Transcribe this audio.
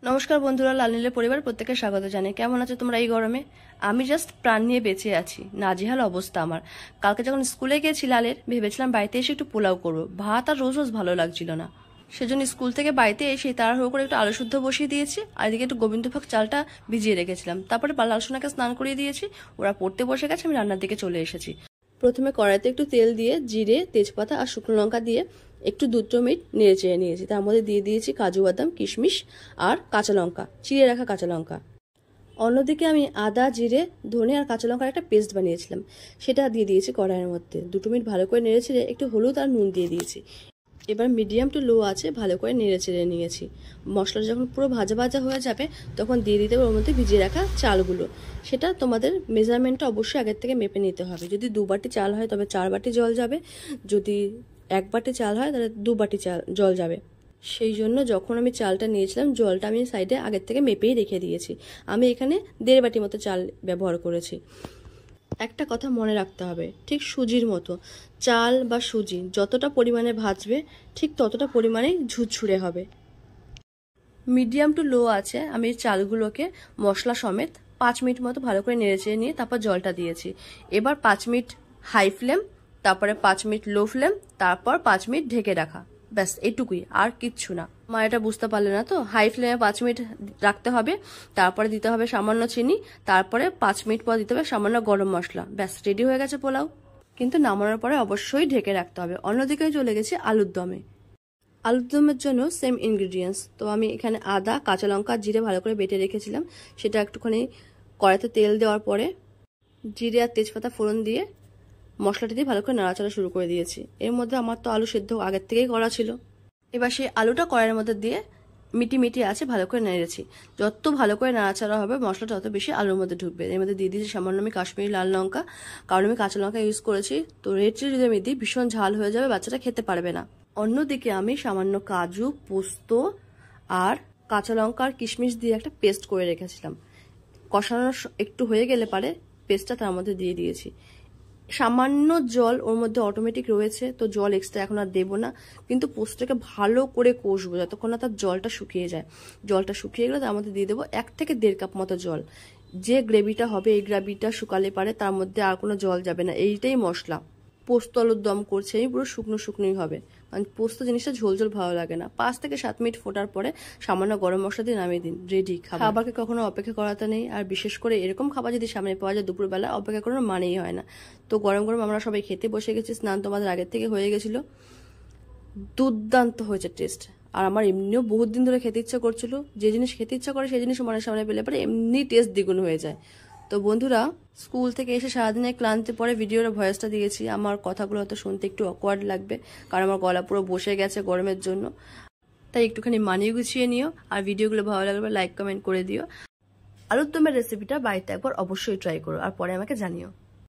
নমস্কার বন্ধুরা, লালনীলের পরিবার প্রত্যেককে স্বাগত জানাই। কেমন আছো তোমরা এই গরমে? আমি জাস্ট প্রাণ নিয়ে বেঁচে আছি, নাজেহাল অবস্থা আমার। কালকে যখন স্কুলে গিয়েছি লালের, ভেবেছিলাম বাড়িতে এসে একটু পোলাও করবো। ভাত আর রোজ রোজ ভালো লাগছিল না, সেজন্য স্কুল থেকে বাড়িতে এসে তাড়াহুড়ো করে একটু আলু শুদ্ধ বসিয়ে দিয়েছি, আর এদিকে একটু গোবিন্দভোগ চালটা ভিজিয়ে রেখেছিলাম। তারপরে লাল সোনাকে স্নান করিয়ে দিয়েছি, ওরা পড়তে বসে গেছে, আমি রান্নার দিকে চলে এসেছি। প্রথমে কড়াইতে একটু তেল দিয়ে জিরে, তেজপাতা আর শুকনো লঙ্কা দিয়ে একটু 2 মিনিট নেড়ে চেড়ে নিয়েছি। তার মধ্যে দিয়ে দিয়েছি কাজু বাদাম, কিশমিশ আর কাঁচা লঙ্কা, চিড়ে রাখা কাঁচা লঙ্কা। অন্যদিকে আমি আদা, জিরে, ধনে আর কাঁচা লঙ্কার একটা পেস্ট বানিয়েছিলাম, সেটা দিয়ে দিয়েছি কড়াইয়ের মধ্যে। 2 মিনিট ভালো করে নেড়ে চেড়ে একটু হলুদ আর নুন দিয়ে দিয়েছি। এবার মিডিয়াম টু লো আছে ভালো করে নেড়ে চেড়ে নিয়েছি। মশলাটা যখন পুরো ভাজা ভাজা হয়ে যাবে তখন দিয়ে দিতে হবে ওর মধ্যে ভিজিয়ে রাখা চালগুলো। সেটা তোমাদের মেজারমেন্টটা অবশ্যই আগের থেকে মেপে নিতে হবে। যদি 2 বাটি চাল হয় তবে 4 বাটি জল যাবে, যদি 1 বাটি চাল হয় তাহলে 2 বাটি জল যাবে। সেই জন্য যখন আমি চালটা নিয়েছিলাম জলটা আমি সাইডে আগের থেকে মেপেই রেখে দিয়েছি। আমি এখানে 1.5 বাটি মতো চাল ব্যবহার করেছি। একটা কথা মনে রাখতে হবে, ঠিক সুজির মতো চাল বা সুজি যতটা পরিমাণে ভাজবে ঠিক ততটা পরিমাণেই ঝুরঝুরে হবে। মিডিয়াম টু লো আছে আমি চালগুলোকে মশলা সমেত 5 মিনিট মতো ভালো করে নেড়েচেড়ে নিয়ে তারপর জলটা দিয়েছি। এবার 5 মিনিট হাই ফ্লেম, তারপরে 5 মিনিট লো ফ্লেম, তারপর 5 মিনিট ঢেকে রাখা, ব্যাস এটুকুই, আর কিচ্ছু না। মা এটা বুঝতে পারলে না তো? হাই ফ্লেমে 5 মিনিট রাখতে হবে, তারপরে দিতে হবে সামান্য চিনি, তারপরে 5 মিনিট পর দিতে হবে সামান্য গরম মশলা, ব্যাস রেডি হয়ে গেছে পোলাও। কিন্তু নামানোর পরে অবশ্যই ঢেকে রাখতে হবে। অন্যদিকে চলে গেছি আলুর দমে। আলুর দমের জন্য সেম ইনগ্রিডিয়েন্টস। তো আমি এখানে আদা, কাঁচা লঙ্কা, জিরে ভালো করে বেটে রেখেছিলাম। সেটা একটুখানি কড়াইতে তেল দেওয়ার পরে জিরে আর তেজপাতা ফোড়ন দিয়ে মশলাটা দিয়ে ভালো করে নাড়াচাড়া শুরু করে দিয়েছি। এর মধ্যে আমার তো আলু সেদ্ধ আগের থেকেই করা ছিল। এবার সেই আলুটা কড়াইয়ের মধ্যে দিয়ে মিটি আছে ভালো করে নেড়েছি। যত ভালো করে নাড়াচাড়া হবে মশলাটা তত বেশি আলুর মধ্যে ঢুকবে। এর মধ্যে দিয়ে দিয়েছি সামান্য আমি কাশ্মীরি লাল লঙ্কা, কারণ আমি কাঁচা লঙ্কা ইউজ করেছি। তো রেড চিলি যদি আমি দিই ভীষণ ঝাল হয়ে যাবে, বাচ্চাটা খেতে পারবে না। অন্যদিকে আমি সামান্য কাজু, পোস্ত আর কাঁচা লঙ্কা আর কিশমিশ দিয়ে একটা পেস্ট করে রেখেছিলাম। কষানো একটু হয়ে গেলে পারে পেস্টটা তার মধ্যে দিয়ে দিয়েছি। সামান্য জল ওর মধ্যে অটোমেটিক রয়েছে, তো জল এক্সট্রা এখন আর দেবো না। কিন্তু পোস্তটাকে ভালো করে কষবো যতক্ষণ না তার জলটা শুকিয়ে যায়। জলটা শুকিয়ে গেলে তার মধ্যে দিয়ে দেবো 1 থেকে 1.5 কাপ মতো জল। যে গ্রেভিটা হবে এই গ্রেভিটা শুকালে পারে তার মধ্যে আর কোনো জল যাবে না, এইটাই মশলা। পোস্ত আলুর দম করছে আমি, পুরো শুকনো শুকনোই হবে, কারণ পোস্ত জিনিসটা ঝোল ঝোল ভালো লাগে না। 5 থেকে 7 মিনিট ফোটার পরে সামান্য গরম মশলা দিয়ে নামিয়ে দিন, রেডি। খাবারকে কখনো অপেক্ষা করাতে নেই, আর বিশেষ করে এরকম খাবার যদি সামনে পাওয়া যায় দুপুরবেলা, অপেক্ষা করার মানেই হয় না। তো গরম গরম আমরা সবাই খেতে বসে গেছি, স্নান তোমাদের আগের থেকে হয়ে গেছিল। দুর্দান্ত হয়েছে টেস্ট, আর আমার এমনিও বহুত দিন ধরে খেতে ইচ্ছা করছিল। যে জিনিস খেতে ইচ্ছা করে সেই জিনিস মনের সামনে পেলে পরে এমনি টেস্ট দ্বিগুণ হয়ে যায়। তো বন্ধুরা, স্কুল থেকে এসে সারাদিনের ক্লান্তি পরে ভিডিওর ভয়েসটা দিয়েছি। আমার কথাগুলো হয়তো শুনতে একটু অকওয়ার্ড লাগবে, কারণ আমার গলা পুরো বসে গেছে গরমের জন্য, তাই একটুখানি মানিয়ে গুছিয়ে নিও। আর ভিডিওগুলো ভালো লাগলে লাইক কমেন্ট করে দিও। আলুর দমের রেসিপিটা বাড়িতে একবার অবশ্যই ট্রাই করো, আর পরে আমাকে জানিও।